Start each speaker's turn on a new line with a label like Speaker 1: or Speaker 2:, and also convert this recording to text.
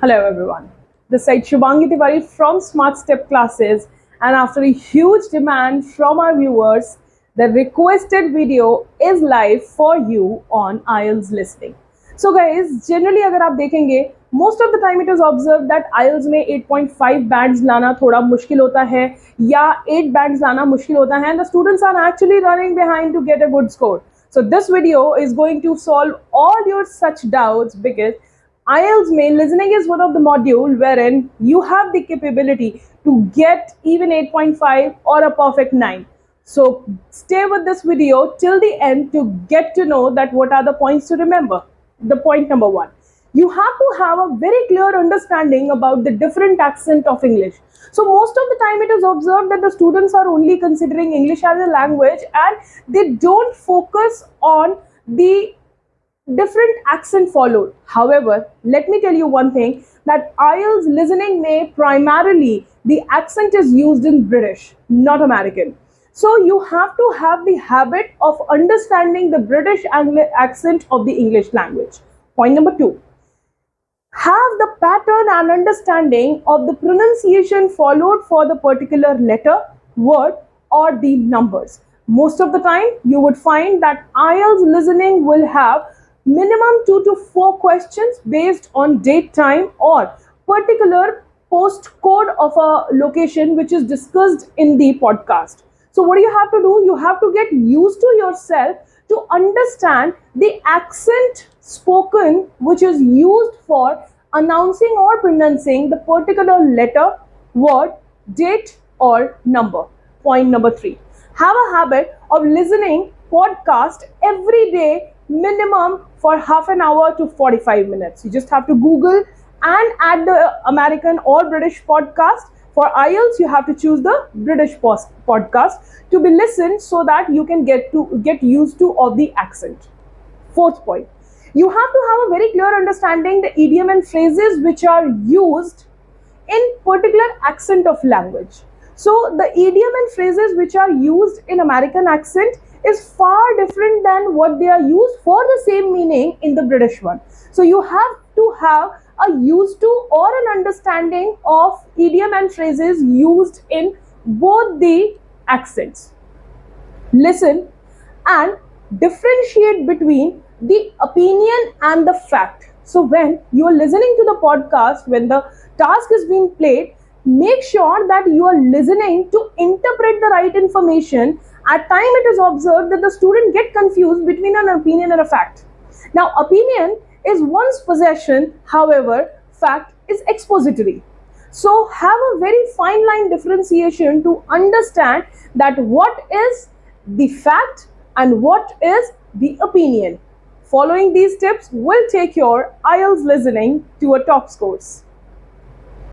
Speaker 1: Hello everyone. This is Shubhangi Tiwari from Smart Step Classes, and after a huge demand from our viewers, the requested video is live for you on IELTS Listening. So guys, generally अगर आप देखेंगे most of the time it is observed that IELTS में 8.5 bands लाना थोड़ा मुश्किल होता है या 8 bands लाना मुश्किल होता है and the students are actually running behind to get a good score. So this video is going to solve all your such doubts because IELTS main listening is one of the module wherein you have the capability to get even 8.5 or a perfect 9. So stay with this video till the end to get to know that what are the points to remember. The point number 1. You have to have a very clear understanding about the different accent of English. So most of the time it is observed that the students are only considering English as a language and they don't focus on the different accent followed. However, let me tell you one thing that IELTS listening may primarily the accent is used in British, not American. So you have to have the habit of understanding the British accent of the English language. Point number 2. Have the pattern and understanding of the pronunciation followed for the particular letter, word, or the numbers. Most of the time, you would find that IELTS listening will have minimum 2 to 4 questions based on date, time, or particular postcode of a location which is discussed in the podcast. So what do you have to do? You have to get used to yourself to understand the accent spoken which is used for announcing or pronouncing the particular letter, word, date, or number. Point number 3. Have a habit of listening podcast every day minimum for half an hour to 45 minutes. You just have to Google and add the American or British podcast. For IELTS, you have to choose the British podcast to be listened so that you can get used to of the accent. 4th point. You have to have a very clear understanding the idiom and phrases which are used in particular accent of language. So the idiom and phrases which are used in American accent is far different than what they are used for the same meaning in the British one. So you have to have a used to or an understanding of idiom and phrases used in both the accents. Listen and differentiate between the opinion and the fact. So when you are listening to the podcast, when the task is being played, make sure that you are listening to interpret the right information. At time it is observed that the student get confused between an opinion and a fact. Now opinion is one's possession, however fact is expository. So have a very fine line differentiation to understand that what is the fact and what is the opinion. Following these tips will take your IELTS listening to a top scores.